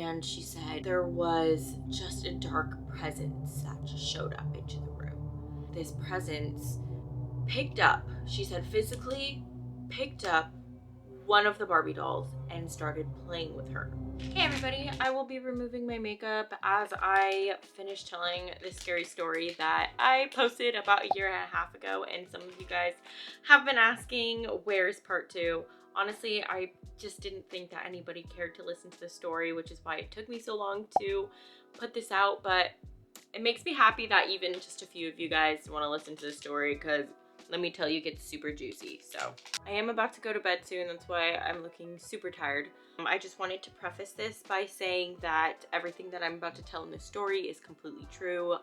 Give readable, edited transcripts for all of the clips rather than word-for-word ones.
and she said there was just a dark presence that just showed up into the room. This presence picked up, she said physically picked up one of the Barbie dolls and started playing with her. Hey everybody, I will be removing my makeup as I finish telling this scary story that I posted about a year and a half ago, and some of you guys have been asking where's part 2. Honestly, I just didn't think that anybody cared to listen to the story, which is why it took me so long to put this out, but it makes me happy that even just a few of you guys want to listen to the story, because let me tell you, it gets super juicy. So I am about to go to bed soon. That's why I'm looking super tired. I just wanted to preface this by saying that everything that I'm about to tell in this story is completely true.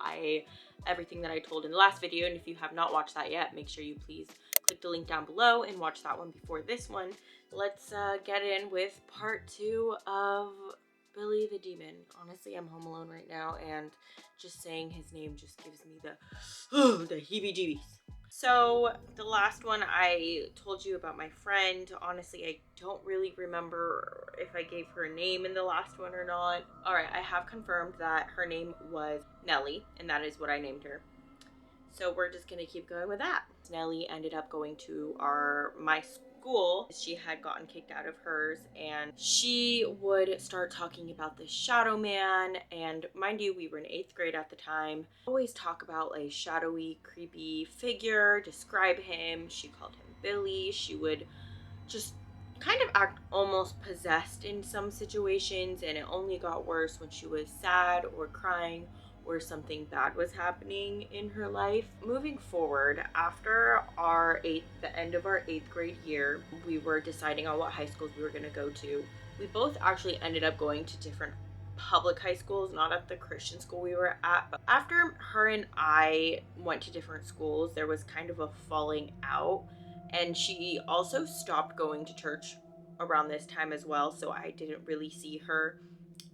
Everything that I told in the last video, and if you have not watched that yet, make sure you please click the link down below and watch that one before this one. Let's get in with part 2 of Billy the Demon. Honestly, I'm home alone right now, and just saying his name just gives me the heebie-jeebies. So the last one I told you about my friend. Honestly, I don't really remember if I gave her a name in the last one or not. All right, I have confirmed that her name was Nellie, and that is what I named her. So we're just gonna keep going with that. Nellie ended up going to my school. She had gotten kicked out of hers, and she would start talking about this shadow man. And mind you, we were in 8th grade at the time. Always talk about a shadowy, creepy figure, describe him. She called him Billy. She would just kind of act almost possessed in some situations, and it only got worse when she was sad or crying or something bad was happening in her life. Moving forward, after the end of our 8th grade year, we were deciding on what high schools we were going to go to. We both actually ended up going to different public high schools, not at the Christian school we were at. But after her and I went to different schools, there was kind of a falling out, and she also stopped going to church around this time as well, so I didn't really see her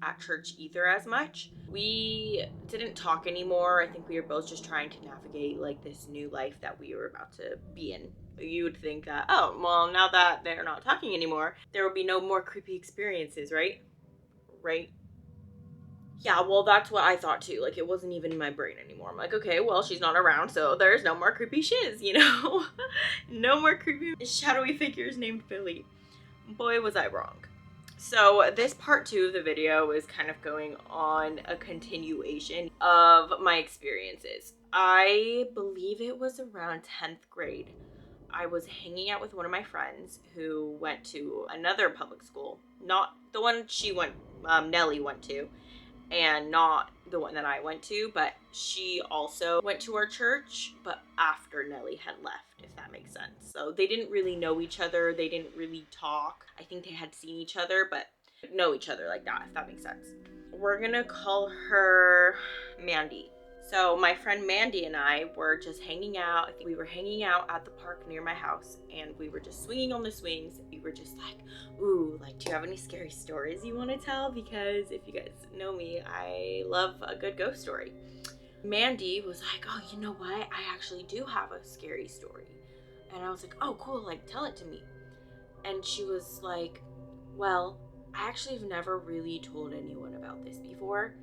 at church either as much. We didn't talk anymore. I think we were both just trying to navigate like this new life that we were about to be in. You would think that, oh, well, now that they're not talking anymore, there will be no more creepy experiences, right? Right? Yeah, well, that's what I thought too. Like, it wasn't even in my brain anymore. I'm like, okay, well, she's not around, so there's no more creepy shiz, you know? No more creepy shadowy figures named Billy. Boy, was I wrong. So this part 2 of the video is kind of going on a continuation of my experiences. I believe it was around 10th grade. I was hanging out with one of my friends who went to another public school, not the one Nellie went to, and not the one that I went to, but she also went to our church, but after Nellie had left, if that makes sense. So they didn't really know each other. They didn't really talk. I think they had seen each other, but know each other like that, if that makes sense. We're gonna call her Mandy. So my friend Mandy and I were just hanging out. I think we were hanging out at the park near my house, and we were just swinging on the swings. We were just like, ooh, like, do you have any scary stories you want to tell? Because if you guys know me, I love a good ghost story. Mandy was like, oh, you know what? I actually do have a scary story. And I was like, oh, cool, like, tell it to me. And she was like, well, I actually have never really told anyone about this before.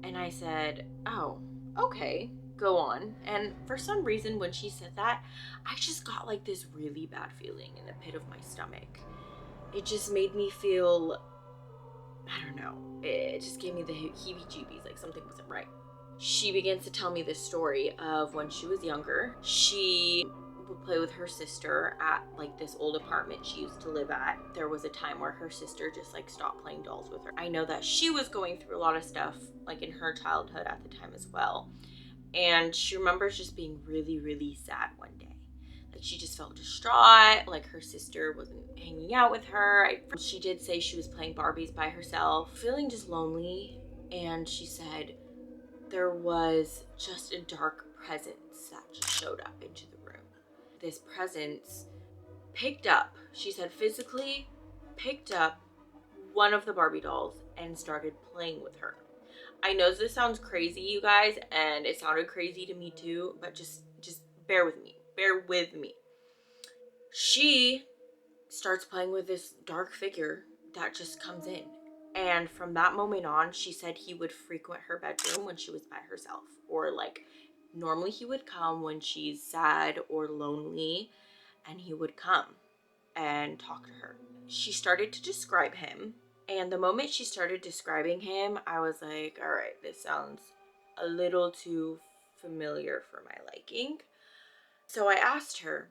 And I said, oh, okay, go on. And for some reason, when she said that, I just got like this really bad feeling in the pit of my stomach. It just made me feel, I don't know, it just gave me the heebie-jeebies, like something wasn't right. She begins to tell me this story of when she was younger. She would play with her sister at like this old apartment she used to live at. There was a time where her sister just like stopped playing dolls with her. I know that she was going through a lot of stuff like in her childhood at the time as well. And she remembers just being really, really sad one day. Like, she just felt distraught, like her sister wasn't hanging out with her. She did say she was playing Barbies by herself, feeling just lonely. And she said there was just a dark presence that just showed up into the room. This presence picked up, she said physically picked up one of the Barbie dolls and started playing with her. I know this sounds crazy, you guys, and it sounded crazy to me too, but just bear with me. Bear with me. She starts playing with this dark figure that just comes in. And from that moment on, she said he would frequent her bedroom when she was by herself, or like normally he would come when she's sad or lonely, and he would come and talk to her. She started to describe him, and the moment she started describing him, I was like, all right, this sounds a little too familiar for my liking. So I asked her,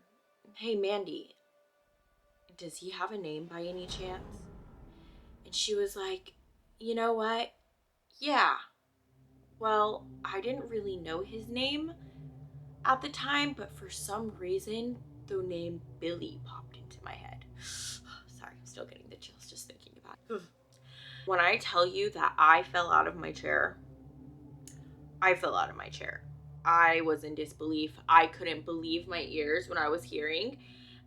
hey Mandy, does he have a name by any chance? And she was like, you know what? Yeah. Well, I didn't really know his name at the time, but for some reason, the name Billy popped into my head. Sorry, I'm still getting the chills just thinking about it. When I tell you that I fell out of my chair, I fell out of my chair. I was in disbelief. I couldn't believe my ears when I was hearing.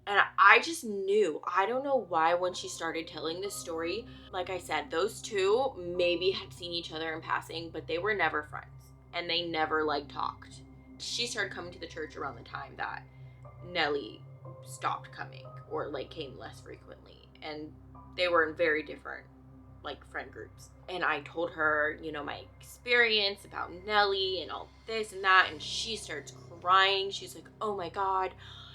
And I just knew. I don't know why when she started telling this story, like I said, those two maybe had seen each other in passing, but they were never friends. And they never like talked. She started coming to the church around the time that Nellie stopped coming or like came less frequently. And they were in very different like friend groups. And I told her, you know, my experience about Nellie and all this and that, and she starts crying. She's like, oh my God,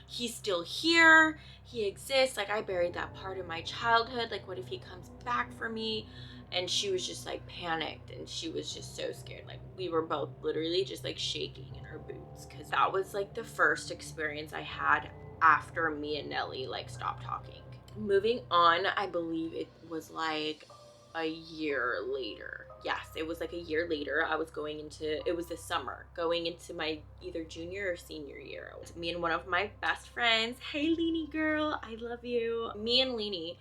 he's still here. He exists. Like, I buried that part of my childhood. Like, what if he comes back for me? And she was just like panicked, and she was just so scared. Like, we were both literally just like shaking in our boots, because that was like the first experience I had after me and Nellie like stopped talking. Moving on, I believe it was like a year later. Yes, it was like a year later. I was going into, it was this summer, going into my either junior or senior year. Me and one of my best friends, hey Leanie girl, I love you. Me and Leanie,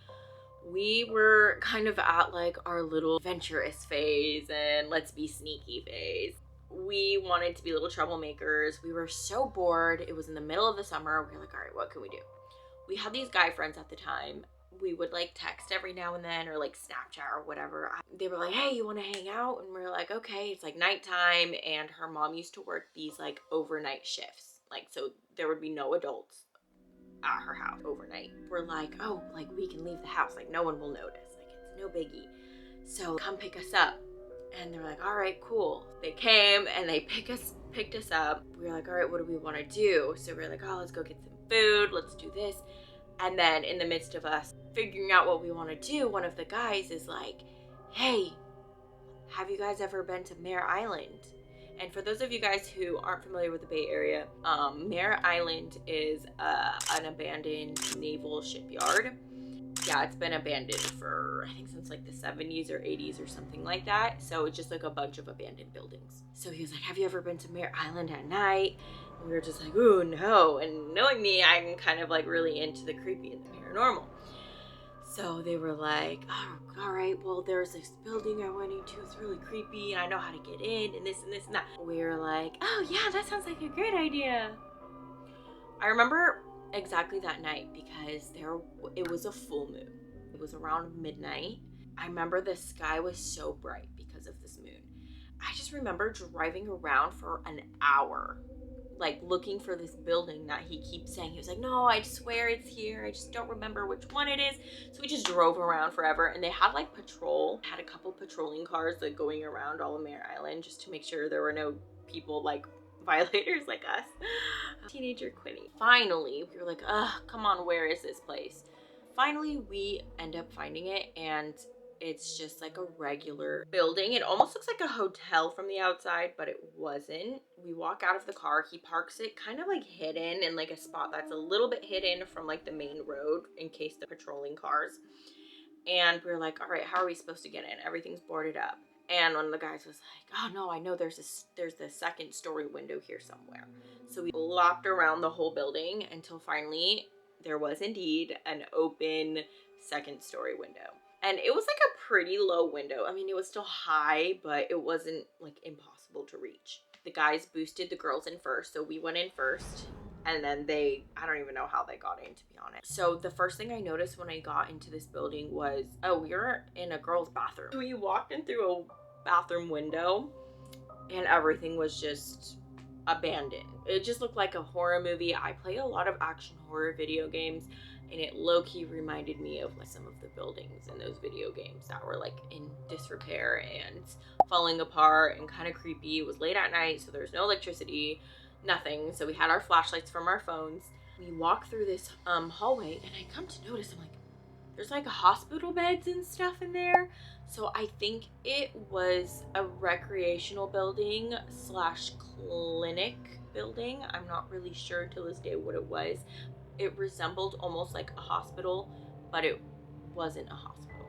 we were kind of at like our little adventurous phase and let's be sneaky phase. We wanted to be little troublemakers. We were so bored. It was in the middle of the summer. We were like, all right, what can we do? We had these guy friends at the time. We would like text every now and then or like Snapchat or whatever. They were like, hey, you want to hang out? And we are like, okay. It's like nighttime, and her mom used to work these like overnight shifts. Like, so there would be no adults at her house overnight. We're like, oh, like we can leave the house. Like no one will notice. Like it's no biggie. So come pick us up. And they're like, all right, cool. They came and they picked us up. We were like, all right, what do we want to do? So we are like, oh, let's go get some food. Let's do this. And then in the midst of us figuring out what we want to do, one of the guys is like, hey, have you guys ever been to Mare Island? And for those of you guys who aren't familiar with the Bay Area, Mare Island is an abandoned naval shipyard. Yeah, it's been abandoned for, I think, since like the 70s or 80s or something like that. So it's just like a bunch of abandoned buildings. So he was like, have you ever been to Mare Island at night? And we were just like, oh no. And knowing me, I'm kind of like really into the creepy and the paranormal. So they were like, oh, all right, well, there's this building I went into. It's really creepy, and I know how to get in, and this and this and that. We were like, oh yeah, that sounds like a great idea. I remember exactly that night because it was a full moon. It was around midnight. I remember the sky was so bright because of this moon. I just remember driving around for an hour, like looking for this building that he keeps saying. He was like, no, I swear it's here. I just don't remember which one it is. So we just drove around forever, and they had like had a couple patrolling cars like going around all of Mare Island just to make sure there were no people like violators like us. Teenager Quinny. Finally, we were like, ugh, come on, where is this place? Finally, we end up finding it, and it's just like a regular building. It almost looks like a hotel from the outside, but it wasn't. We walk out of the car. He parks it kind of like hidden in like a spot that's a little bit hidden from like the main road in case the patrolling cars. And we were like, all right, how are we supposed to get in? Everything's boarded up. And one of the guys was like, oh no, I know there's the second story window here somewhere. So we lopped around the whole building until finally there was indeed an open second story window. And it was like a pretty low window. I mean, it was still high, but it wasn't like impossible to reach. The guys boosted the girls in first, so we went in first. And then I don't even know how they got in, to be honest. So the first thing I noticed when I got into this building was, oh, we were in a girl's bathroom. We walked in through a bathroom window and everything was just abandoned. It just looked like a horror movie. I play a lot of action horror video games, and it low-key reminded me of like some of the buildings in those video games that were like in disrepair and falling apart and kind of creepy. It was late at night, so there was no electricity, nothing. So we had our flashlights from our phones. We walk through this hallway, and I come to notice, I'm like, there's like hospital beds and stuff in there. So I think it was a recreational building slash clinic building. I'm not really sure to this day what it was. It resembled almost like a hospital, but it wasn't a hospital.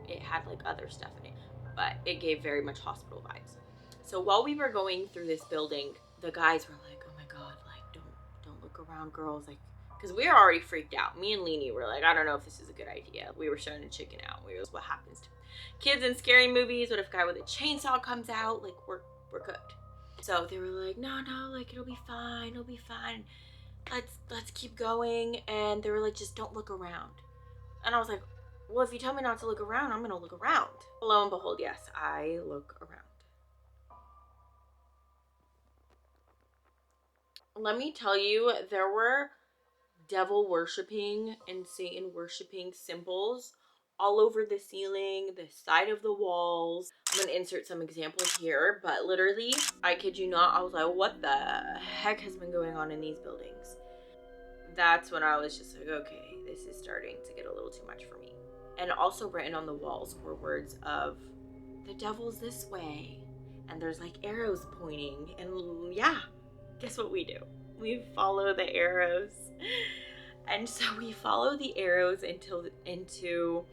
It had like other stuff in it, but it gave very much hospital vibes. So while we were going through this building, the guys were like, "Oh my god, like don't look around, girls," like, because we were already freaked out. Me and Leanie were like, "I don't know if this is a good idea." We were starting to chicken out. We was, what happens to kids in scary movies? What if a guy with a chainsaw comes out? Like, we're good. So they were like, "No, like it'll be fine. It'll be fine. Let's keep going." And they were like, "Just don't look around." And I was like, "Well, if you tell me not to look around, I'm gonna look around." Lo and behold, yes, I look around. Let me tell you, there were devil worshipping and Satan worshipping symbols all over the ceiling, the side of the walls. I'm gonna insert some examples here, but literally, I kid you not, I was like, what the heck has been going on in these buildings? That's when I was just like, okay, this is starting to get a little too much for me. And also written on the walls were words of, "The devil's this way," and there's like arrows pointing, and yeah, guess what we do? We follow the arrows. And so we follow the arrows into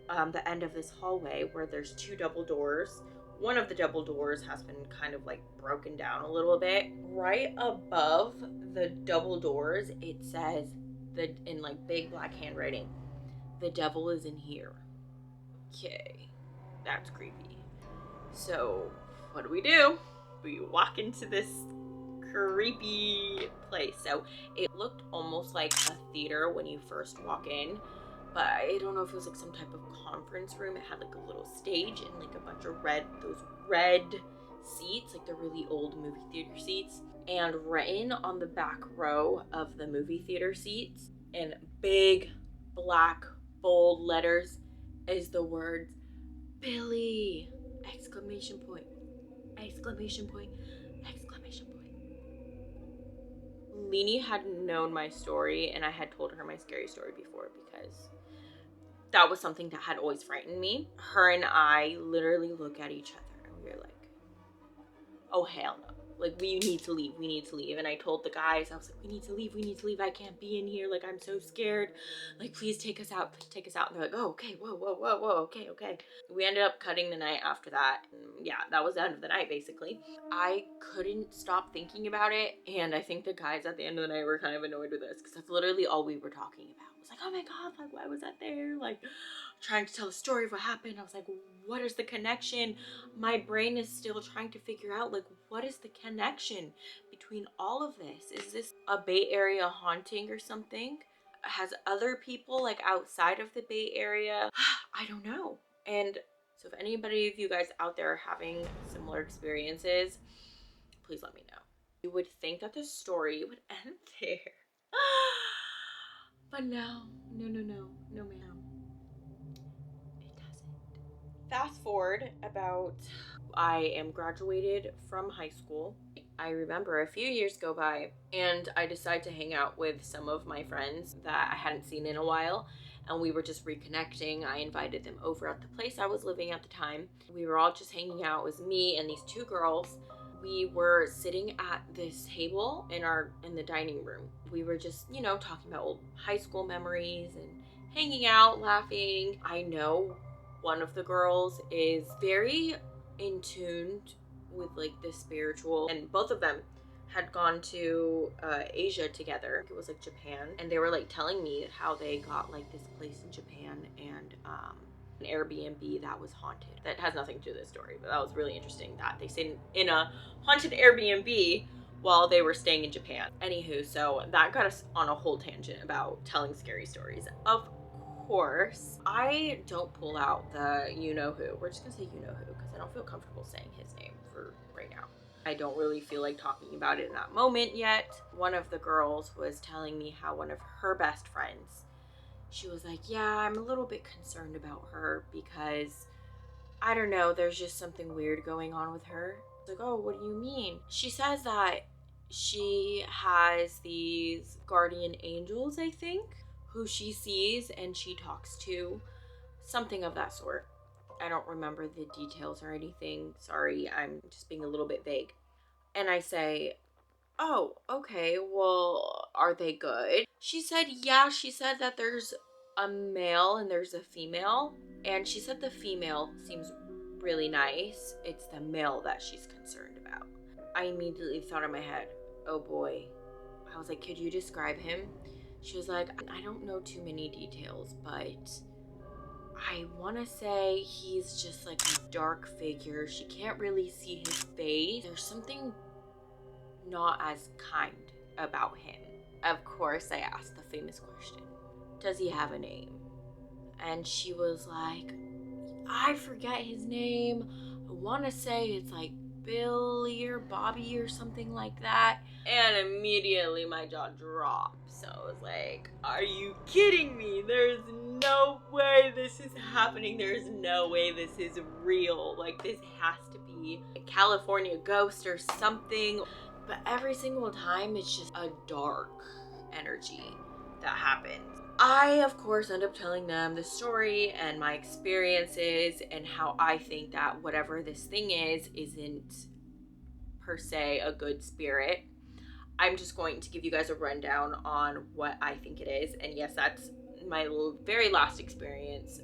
the end of this hallway where there's two double doors. One of the double doors has been kind of like broken down a little bit. Right above the double doors, it says, in like big black handwriting, "The devil is in here." Okay, that's creepy. So what do? We walk into this creepy place. So it looked almost like a theater when you first walk in, but I don't know if it was like some type of conference room. It had like a little stage and like a bunch of those red seats, like the really old movie theater seats. And written on the back row of the movie theater seats in big black bold letters is the words, "Billy!" Exclamation point. Exclamation point. Exclamation point. Leanie had known my story, and I had told her my scary story before because that was something that had always frightened me. Her and I literally look at each other and we were like, "Oh, hell no. Like, we need to leave. And I told the guys, I was like, we need to leave. I can't be in here. Like, I'm so scared. Like, please take us out. And they're like, "Oh, okay. Whoa. Okay. We ended up cutting the night after that. And yeah, that was the end of the night, basically. I couldn't stop thinking about it. And I think the guys at the end of the night were kind of annoyed with us because that's literally all we were talking about. It was like, "Oh my God, like, why was that there?" Like, trying to tell the story of what happened. I was like, what is the connection? My brain is still trying to figure out, like, what is the connection between all of this? Is this a Bay Area haunting or something? Has other people, like, outside of the Bay Area? I don't know. And so if anybody of you guys out there are having similar experiences, please let me know. You would think that the story would end there. But no, ma'am. It doesn't. Fast forward about, I am graduated from high school. I remember a few years go by and I decided to hang out with some of my friends that I hadn't seen in a while, and we were just reconnecting. I invited them over at the place I was living at the time. We were all just hanging out. It was me and these two girls. We were sitting at this table in the dining room. We were just, talking about old high school memories and hanging out, laughing. I know one of the girls is very in tune with like the spiritual, and both of them had gone to Asia together. I think it was like Japan, and they were like telling me how they got like this place in Japan and an Airbnb that was haunted. That has nothing to do with this story, but that was really interesting that they stayed in a haunted Airbnb while they were staying in Japan. Anywho, so that got us on a whole tangent about telling scary stories. Of course, I don't pull out the you-know-who. We're just gonna say you-know-who because I don't feel comfortable saying his name for right now. I don't really feel like talking about it in that moment yet. One of the girls was telling me how one of her best friends, She was like, yeah, I'm a little bit concerned about her because I don't know, there's just something weird going on with her. I was like, oh, what do you mean? She says that she has these guardian angels, I think, who she sees and she talks to, something of that sort. I don't remember the details or anything. Sorry, I'm just being a little bit vague. And I say, oh, okay, well, are they good? She said, yeah, she said that there's a male and there's a female. And she said the female seems really nice. It's the male that she's concerned about. I immediately thought in my head, oh boy. I was like, could you describe him? She was like, I don't know too many details, but I want to say he's just like a dark figure. She can't really see his face. There's something not as kind about him. Of course, I asked the famous question, does he have a name? And she was like, I forget his name. I want to say it's like Billy or Bobby or something like that. And immediately my jaw dropped. So I was like, are you kidding me? There's no way this is happening. There's no way this is real. Like, this has to be a California ghost or something. But every single time, it's just a dark energy that happens. I, of course, end up telling them the story and my experiences and how I think that whatever this thing is isn't per se a good spirit. I'm just going to give you guys a rundown on what I think it is. And yes, that's my very last experience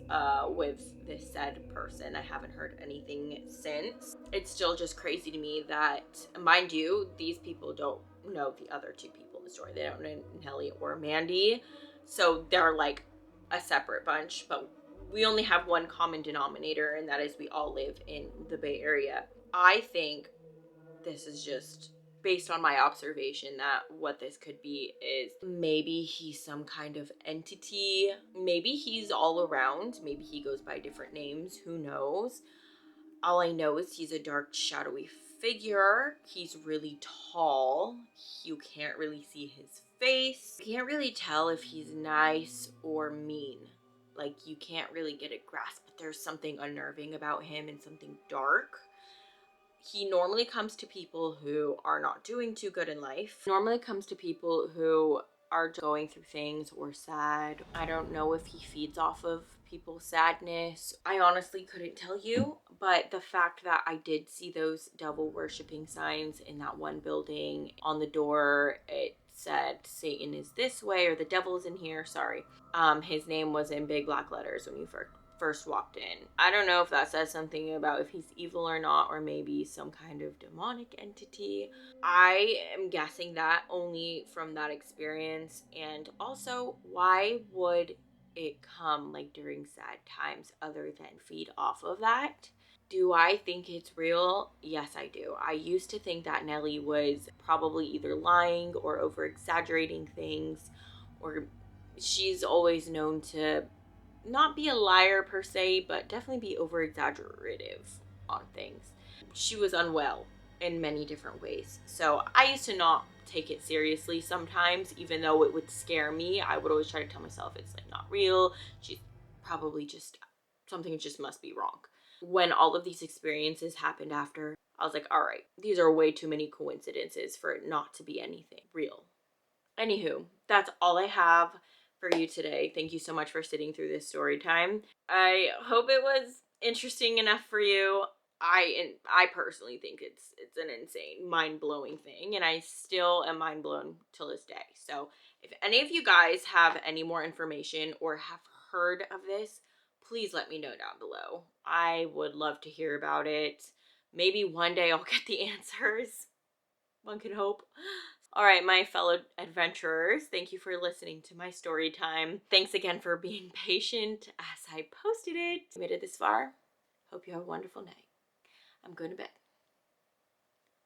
with this said person. I haven't heard anything since. It's still just crazy to me that, mind you, these people don't know the other two people in the story. They don't know Nellie or Mandy. So they're like a separate bunch, but we only have one common denominator, and that is we all live in the Bay Area. I think this is just based on my observation that what this could be is maybe he's some kind of entity. Maybe he's all around. Maybe he goes by different names. Who knows? All I know is he's a dark, shadowy figure. He's really tall. You can't really see his face. You can't really tell if he's nice or mean. Like, you can't really get a grasp, but there's something unnerving about him and something dark. He normally comes to people who are not doing too good in life. Normally comes to people who are going through things or sad. I don't know if he feeds off of people's sadness. I honestly couldn't tell you, but the fact that I did see those devil worshipping signs in that one building, on the door it said Satan is this way, or the devil is in here, sorry. His name was in big black letters when you first walked in. I don't know if that says something about if he's evil or not, or maybe some kind of demonic entity. I am guessing that only from that experience. And also, why would it come like during sad times other than feed off of that? Do I think it's real? Yes, I do. I used to think that Nellie was probably either lying or over exaggerating things, or she's always known to not be a liar per se, but definitely be over exaggerative on things. She was unwell in many different ways. So I used to not take it seriously sometimes, even though it would scare me. I would always try to tell myself it's like not real. She's probably just, something just must be wrong. When all of these experiences happened after, I was like, all right, these are way too many coincidences for it not to be anything real. Anywho, that's all I have for you today. Thank you so much for sitting through this story time. I hope it was interesting enough for you. I personally think it's an insane, mind-blowing thing, and I still am mind blown till this day. So if any of you guys have any more information or have heard of this, please let me know down below. I would love to hear about it. Maybe one day I'll get the answers. One can hope. All right, my fellow adventurers, thank you for listening to my story time. Thanks again for being patient as I posted it. If you made it this far, hope you have a wonderful night. I'm going to bed.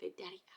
Big Daddy out.